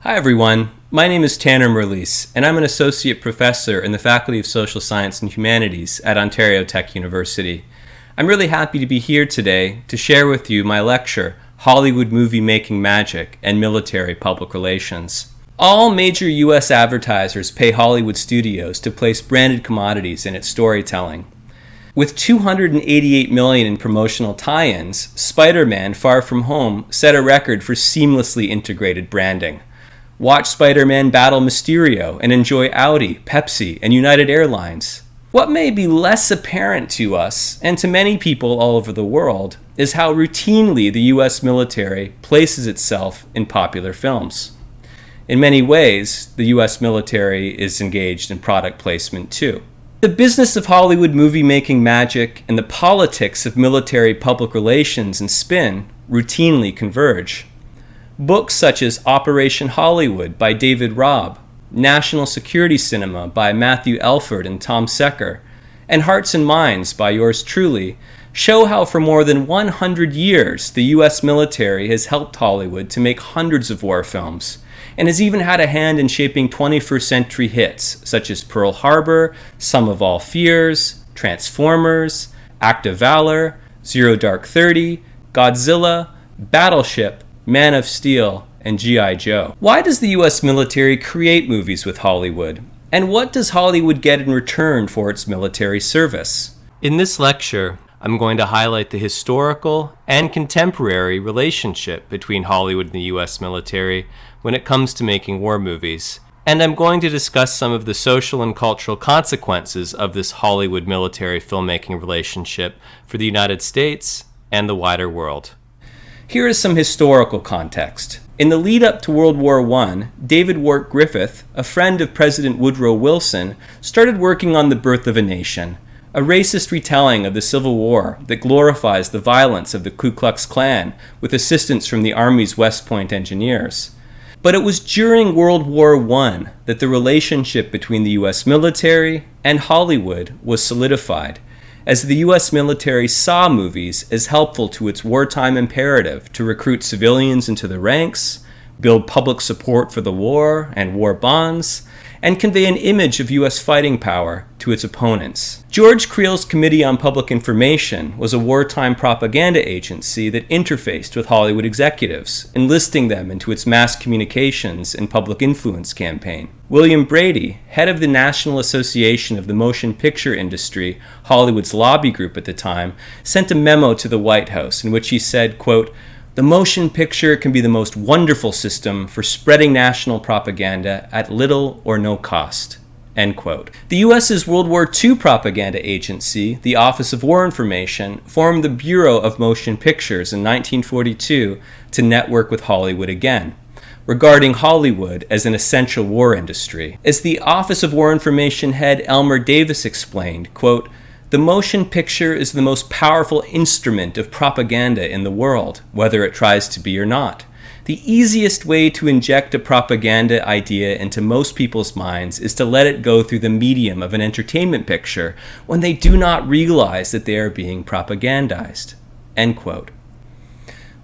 Hi everyone, my name is Tanner Mirrlees, and I'm an associate professor in the Faculty of Social Science and Humanities at Ontario Tech University. I'm really happy to be here today to share with you my lecture, Hollywood Movie Making Magic and Military Public Relations. All major U.S. advertisers pay Hollywood studios to place branded commodities in its storytelling. With $288 million in promotional tie-ins, Spider-Man: Far From Home set a record for seamlessly integrated branding. Watch Spider-Man battle Mysterio and enjoy Audi, Pepsi, and United Airlines. What may be less apparent to us, and to many people all over the world, is how routinely the U.S. military places itself in popular films. In many ways, the U.S. military is engaged in product placement too. The business of Hollywood movie-making magic and the politics of military public relations and spin routinely converge. Books such as Operation Hollywood by David Robb, National Security Cinema by Matthew Elford and Tom Secker, and Hearts and Minds by yours truly show how for more than 100 years the U.S. military has helped Hollywood to make hundreds of war films, and has even had a hand in shaping 21st century hits such as Pearl Harbor, Sum of All Fears, Transformers, Act of Valor, Zero Dark 30, Godzilla, Battleship, Man of Steel, and G.I. Joe. Why does the U.S. military create movies with Hollywood? And what does Hollywood get in return for its military service? In this lecture, I'm going to highlight the historical and contemporary relationship between Hollywood and the U.S. military when it comes to making war movies. And I'm going to discuss some of the social and cultural consequences of this Hollywood military filmmaking relationship for the United States and the wider world. Here is some historical context. In the lead up to World War I, David Wark Griffith, a friend of President Woodrow Wilson, started working on The Birth of a Nation, a racist retelling of the Civil War that glorifies the violence of the Ku Klux Klan with assistance from the Army's West Point engineers. But it was during World War I that the relationship between the U.S. military and Hollywood was solidified, as the U.S. military saw movies as helpful to its wartime imperative to recruit civilians into the ranks, build public support for the war and war bonds, and convey an image of U.S. fighting power to its opponents. George Creel's Committee on Public Information was a wartime propaganda agency that interfaced with Hollywood executives, enlisting them into its mass communications and public influence campaign. William Brady, head of the National Association of the Motion Picture Industry, Hollywood's lobby group at the time, sent a memo to the White House in which he said, quote, "The motion picture can be the most wonderful system for spreading national propaganda at little or no cost." End quote. The U.S.'s World War II propaganda agency, the Office of War Information, formed the Bureau of Motion Pictures in 1942 to network with Hollywood again, regarding Hollywood as an essential war industry. As the Office of War Information head Elmer Davis explained, quote, "The motion picture is the most powerful instrument of propaganda in the world, whether it tries to be or not. The easiest way to inject a propaganda idea into most people's minds is to let it go through the medium of an entertainment picture when they do not realize that they are being propagandized." End quote.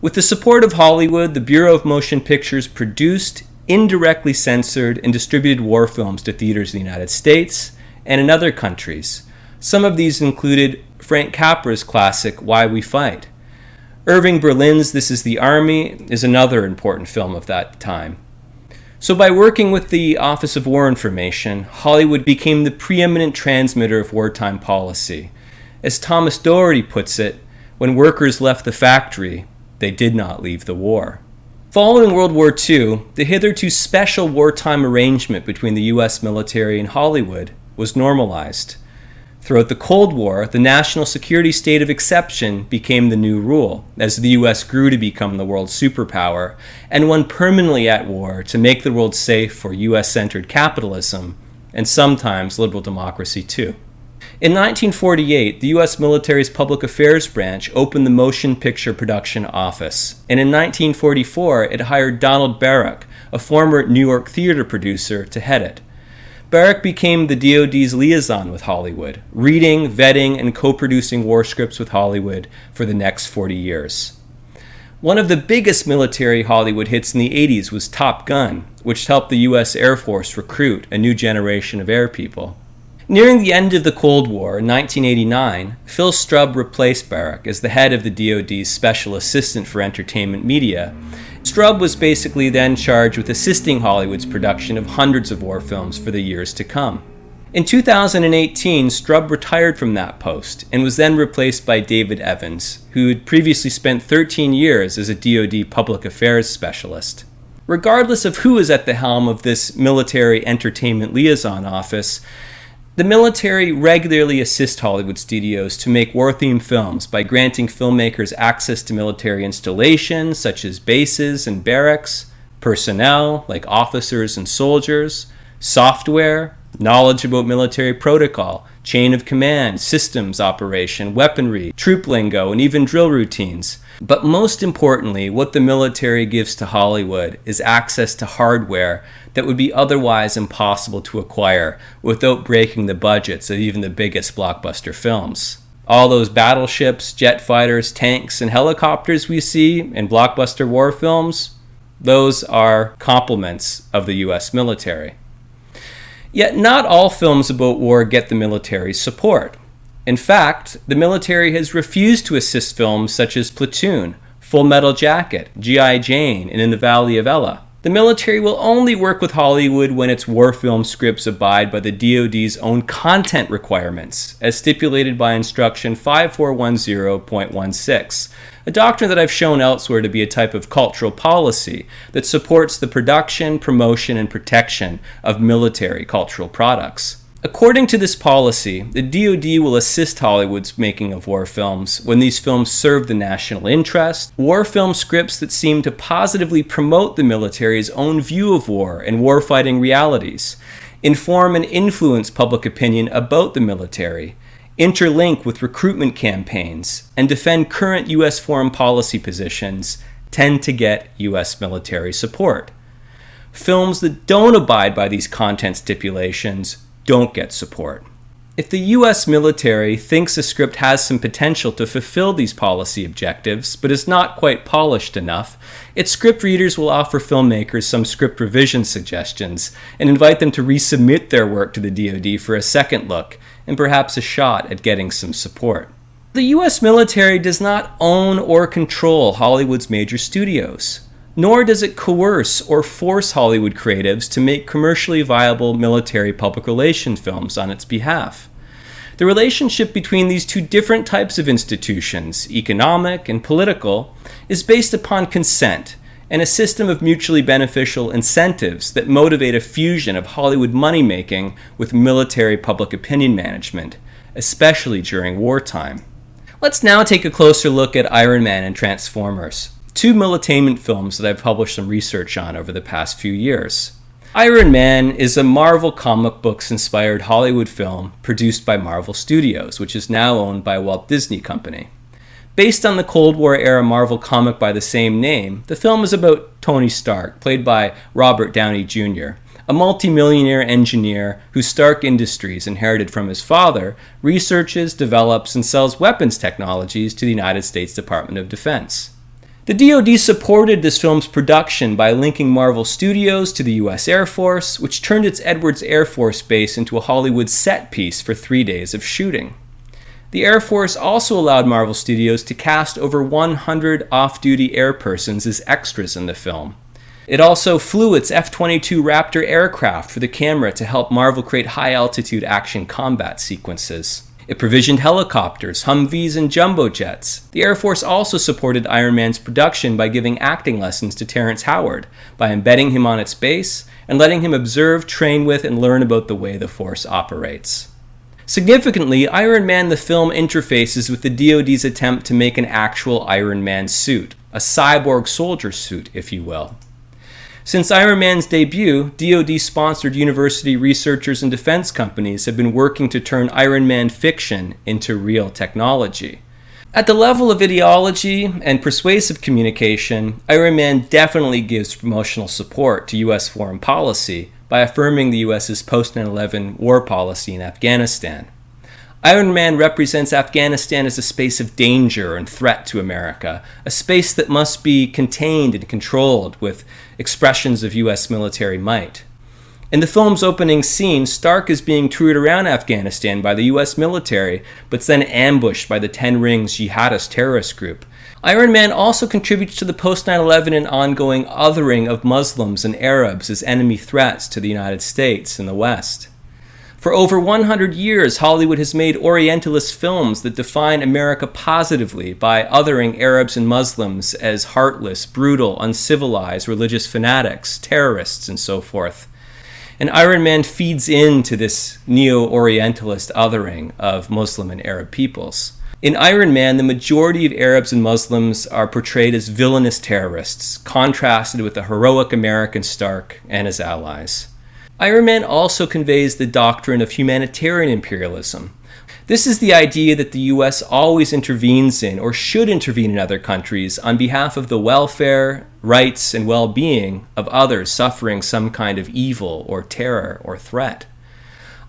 With the support of Hollywood, the Bureau of Motion Pictures produced, indirectly censored, and distributed war films to theaters in the United States and in other countries. Some of these included Frank Capra's classic Why We Fight. Irving Berlin's This Is the Army is another important film of that time. So by working with the Office of War Information, Hollywood became the preeminent transmitter of wartime policy. As Thomas Doherty puts it, when workers left the factory, they did not leave the war. Following World War II, the hitherto special wartime arrangement between the U.S. military and Hollywood was normalized. Throughout the Cold War, the national security state of exception became the new rule, as the U.S. grew to become the world's superpower, and one permanently at war to make the world safe for U.S.-centered capitalism, and sometimes liberal democracy too. In 1948, the U.S. military's public affairs branch opened the Motion Picture Production Office, and in 1944 it hired Donald Barrack, a former New York theater producer, to head it. Barrack became the DoD's liaison with Hollywood, reading, vetting, and co-producing war scripts with Hollywood for the next 40 years. One of the biggest military Hollywood hits in the 80s was Top Gun, which helped the U.S. Air Force recruit a new generation of air people. Nearing the end of the Cold War in 1989, Phil Strubb replaced Barrack as the head of the DoD's Special Assistant for Entertainment Media. Strubb was basically then charged with assisting Hollywood's production of hundreds of war films for the years to come. In 2018, Strubb retired from that post and was then replaced by David Evans, who had previously spent 13 years as a DoD public affairs specialist. Regardless of who is at the helm of this military entertainment liaison office, the military regularly assists Hollywood studios to make war-themed films by granting filmmakers access to military installations such as bases and barracks, personnel like officers and soldiers, software, knowledge about military protocol, chain of command, systems operation, weaponry, troop lingo, and even drill routines. But most importantly, what the military gives to Hollywood is access to hardware that would be otherwise impossible to acquire without breaking the budgets of even the biggest blockbuster films. All those battleships, jet fighters, tanks, and helicopters we see in blockbuster war films, those are complements of the US military. Yet not all films about war get the military's support. In fact, the military has refused to assist films such as Platoon, Full Metal Jacket, G.I. Jane, and In the Valley of Ella. The military will only work with Hollywood when its war film scripts abide by the DoD's own content requirements, as stipulated by Instruction 5410.16, a doctrine that I've shown elsewhere to be a type of cultural policy that supports the production, promotion, and protection of military cultural products. According to this policy, the DoD will assist Hollywood's making of war films when these films serve the national interest, war film scripts that seem to positively promote the military's own view of war and warfighting realities, inform and influence public opinion about the military, interlink with recruitment campaigns, and defend current U.S. foreign policy positions tend to get U.S. military support. Films that don't abide by these content stipulations don't get support. If the U.S. military thinks a script has some potential to fulfill these policy objectives, but is not quite polished enough, its script readers will offer filmmakers some script revision suggestions and invite them to resubmit their work to the DoD for a second look and perhaps a shot at getting some support. The U.S. military does not own or control Hollywood's major studios, nor does it coerce or force Hollywood creatives to make commercially viable military public relations films on its behalf. The relationship between these two different types of institutions, economic and political, is based upon consent and a system of mutually beneficial incentives that motivate a fusion of Hollywood money-making with military public opinion management, especially during wartime. Let's now take a closer look at Iron Man and Transformers, two militainment films that I've published some research on over the past few years. Iron Man is a Marvel comic books-inspired Hollywood film produced by Marvel Studios, which is now owned by Walt Disney Company. Based on the Cold War-era Marvel comic by the same name, the film is about Tony Stark, played by Robert Downey Jr., a multimillionaire engineer who Stark Industries inherited from his father, researches, develops, and sells weapons technologies to the United States Department of Defense. The DoD supported this film's production by linking Marvel Studios to the U.S. Air Force, which turned its Edwards Air Force Base into a Hollywood set piece for 3 days of shooting. The Air Force also allowed Marvel Studios to cast over 100 off-duty air persons as extras in the film. It also flew its F-22 Raptor aircraft for the camera to help Marvel create high-altitude action combat sequences. It provisioned helicopters, Humvees, and jumbo jets. The Air Force also supported Iron Man's production by giving acting lessons to Terrence Howard, by embedding him on its base, and letting him observe, train with, and learn about the way the Force operates. Significantly, Iron Man the film interfaces with the DoD's attempt to make an actual Iron Man suit, a cyborg soldier suit, if you will. Since Iron Man's debut, DoD-sponsored university researchers and defense companies have been working to turn Iron Man fiction into real technology. At the level of ideology and persuasive communication, Iron Man definitely gives promotional support to U.S. foreign policy by affirming the U.S.'s post-9/11 war policy in Afghanistan. Iron Man represents Afghanistan as a space of danger and threat to America, a space that must be contained and controlled with expressions of U.S. military might. In the film's opening scene, Stark is being toured around Afghanistan by the U.S. military, but's then ambushed by the Ten Rings jihadist terrorist group. Iron Man also contributes to the post-9/11 and ongoing othering of Muslims and Arabs as enemy threats to the United States and the West. For over 100 years, Hollywood has made Orientalist films that define America positively by othering Arabs and Muslims as heartless, brutal, uncivilized, religious fanatics, terrorists, and so forth. And Iron Man feeds into this neo-Orientalist othering of Muslim and Arab peoples. In Iron Man, the majority of Arabs and Muslims are portrayed as villainous terrorists, contrasted with the heroic American Stark and his allies. Iron Man also conveys the doctrine of humanitarian imperialism. This is the idea that the U.S. always intervenes in, or should intervene in other countries, on behalf of the welfare, rights, and well-being of others suffering some kind of evil or terror or threat.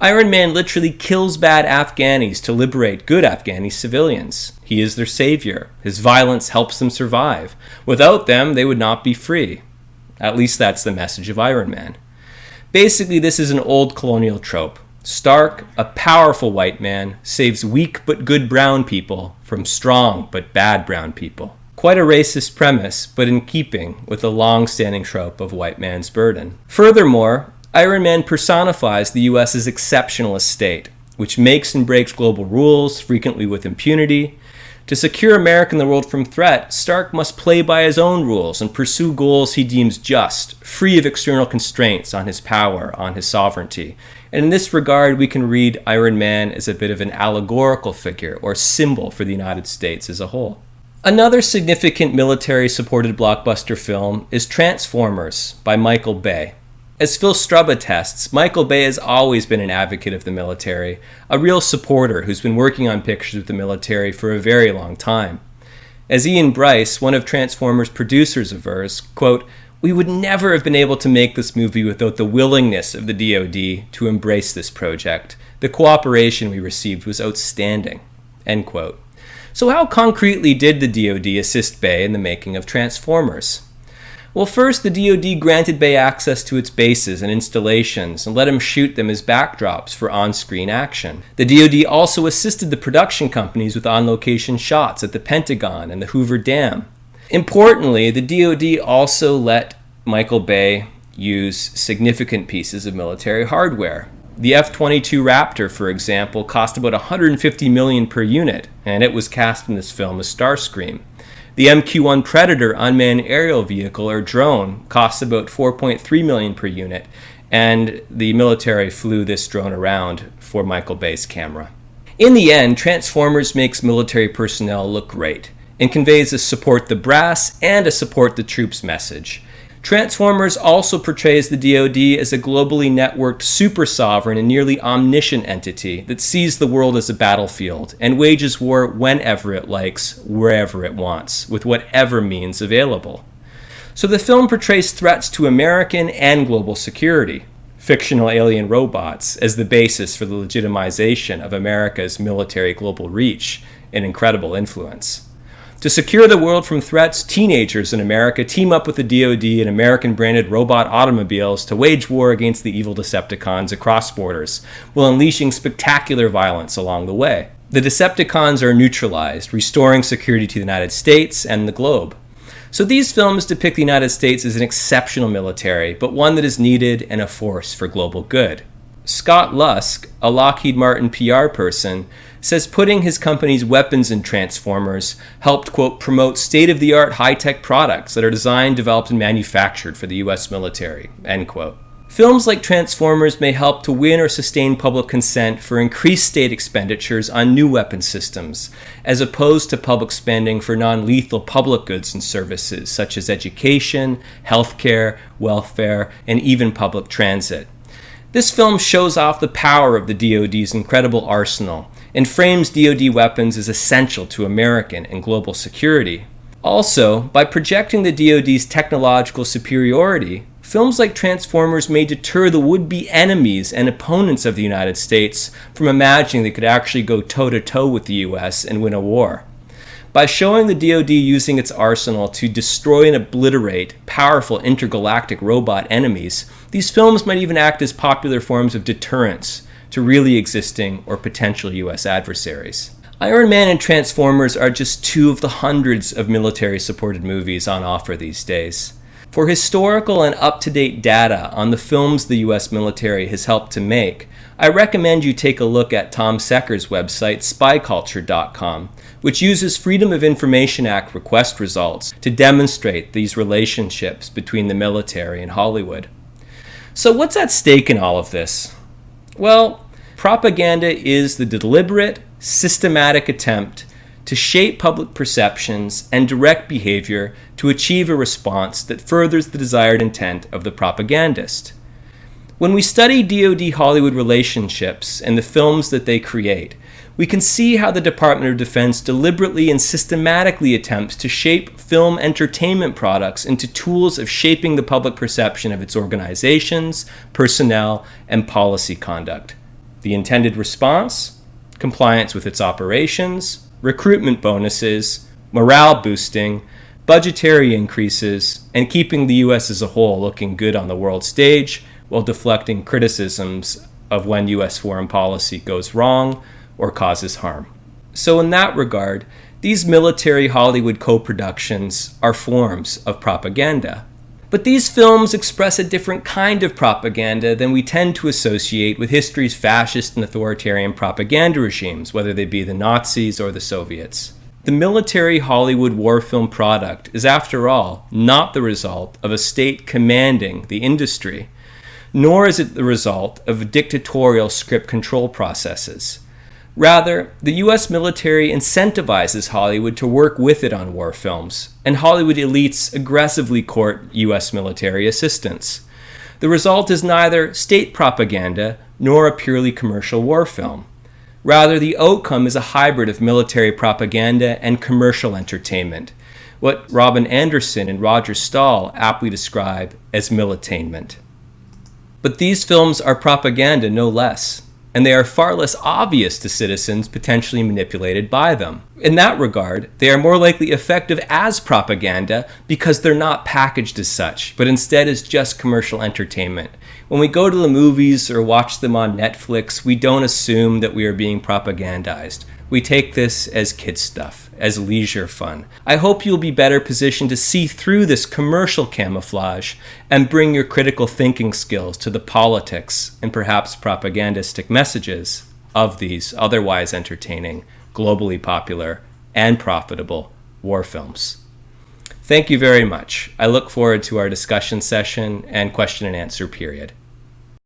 Iron Man literally kills bad Afghanis to liberate good Afghani civilians. He is their savior. His violence helps them survive. Without them, they would not be free. At least that's the message of Iron Man. Basically, this is an old colonial trope. Stark, a powerful white man, saves weak but good brown people from strong but bad brown people. Quite a racist premise, but in keeping with the long-standing trope of white man's burden. Furthermore, Iron Man personifies the U.S.'s exceptionalist state, which makes and breaks global rules, frequently with impunity. To secure America and the world from threat, Stark must play by his own rules and pursue goals he deems just, free of external constraints on his power, on his sovereignty. And in this regard, we can read Iron Man as a bit of an allegorical figure or symbol for the United States as a whole. Another significant military-supported blockbuster film is Transformers by Michael Bay. As Phil Strub attests, Michael Bay has always been an advocate of the military, a real supporter who's been working on pictures with the military for a very long time. As Ian Bryce, one of Transformers' producers, avers, quote, "We would never have been able to make this movie without the willingness of the DoD to embrace this project. The cooperation we received was outstanding." End quote. So how concretely did the DoD assist Bay in the making of Transformers? Well, first, the DoD granted Bay access to its bases and installations and let him shoot them as backdrops for on-screen action. The DoD also assisted the production companies with on-location shots at the Pentagon and the Hoover Dam. Importantly, the DoD also let Michael Bay use significant pieces of military hardware. The F-22 Raptor, for example, cost about $150 million per unit, and it was cast in this film as Starscream. The MQ-1 Predator unmanned aerial vehicle or drone costs about $4.3 million per unit, and the military flew this drone around for Michael Bay's camera. In the end, Transformers makes military personnel look great and conveys a support the brass and a support the troops message. Transformers also portrays the DoD as a globally networked super-sovereign and nearly omniscient entity that sees the world as a battlefield and wages war whenever it likes, wherever it wants, with whatever means available. So the film portrays threats to American and global security, fictional alien robots, as the basis for the legitimization of America's military global reach and incredible influence. To secure the world from threats, teenagers in America team up with the DoD and American-branded robot automobiles to wage war against the evil Decepticons across borders, while unleashing spectacular violence along the way. The Decepticons are neutralized, restoring security to the United States and the globe. So these films depict the United States as an exceptional military, but one that is needed and a force for global good. Scott Lusk, a Lockheed Martin PR person, says putting his company's weapons in Transformers helped, quote, promote state-of-the-art high-tech products that are designed, developed, and manufactured for the U.S. military, end quote. Films like Transformers may help to win or sustain public consent for increased state expenditures on new weapon systems, as opposed to public spending for non-lethal public goods and services such as education, healthcare, welfare, and even public transit. This film shows off the power of the DoD's incredible arsenal and frames DoD weapons as essential to American and global security. Also, by projecting the DoD's technological superiority, films like Transformers may deter the would-be enemies and opponents of the United States from imagining they could actually go toe-to-toe with the US and win a war. By showing the DoD using its arsenal to destroy and obliterate powerful intergalactic robot enemies, these films might even act as popular forms of deterrence to really existing or potential US adversaries. Iron Man and Transformers are just two of the hundreds of military-supported movies on offer these days. For historical and up-to-date data on the films the US military has helped to make, I recommend you take a look at Tom Secker's website, spyculture.com, which uses Freedom of Information Act request results to demonstrate these relationships between the military and Hollywood. So what's at stake in all of this? Well, propaganda is the deliberate, systematic attempt to shape public perceptions and direct behavior to achieve a response that furthers the desired intent of the propagandist. When we study DoD-Hollywood relationships and the films that they create, we can see how the Department of Defense deliberately and systematically attempts to shape film entertainment products into tools of shaping the public perception of its organizations, personnel, and policy conduct. The intended response? Compliance with its operations, recruitment bonuses, morale boosting, budgetary increases, and keeping the U.S. as a whole looking good on the world stage while deflecting criticisms of when U.S. foreign policy goes wrong or causes harm. So in that regard, these military Hollywood co-productions are forms of propaganda. But these films express a different kind of propaganda than we tend to associate with history's fascist and authoritarian propaganda regimes, whether they be the Nazis or the Soviets. The military Hollywood war film product is, after all, not the result of a state commanding the industry, nor is it the result of dictatorial script control processes. Rather, the U.S. military incentivizes Hollywood to work with it on war films, and Hollywood elites aggressively court U.S. military assistance. The result is neither state propaganda nor a purely commercial war film. Rather, the outcome is a hybrid of military propaganda and commercial entertainment, what Robin Anderson and Roger Stahl aptly describe as militainment. But these films are propaganda no less, and they are far less obvious to citizens potentially manipulated by them. In that regard, they are more likely effective as propaganda because they're not packaged as such, but instead as just commercial entertainment. When we go to the movies or watch them on Netflix, we don't assume that we are being propagandized. We take this as kid stuff, as leisure fun. I hope you'll be better positioned to see through this commercial camouflage and bring your critical thinking skills to the politics and perhaps propagandistic messages of these otherwise entertaining, globally popular, and profitable war films. Thank you very much. I look forward to our discussion session and question and answer period.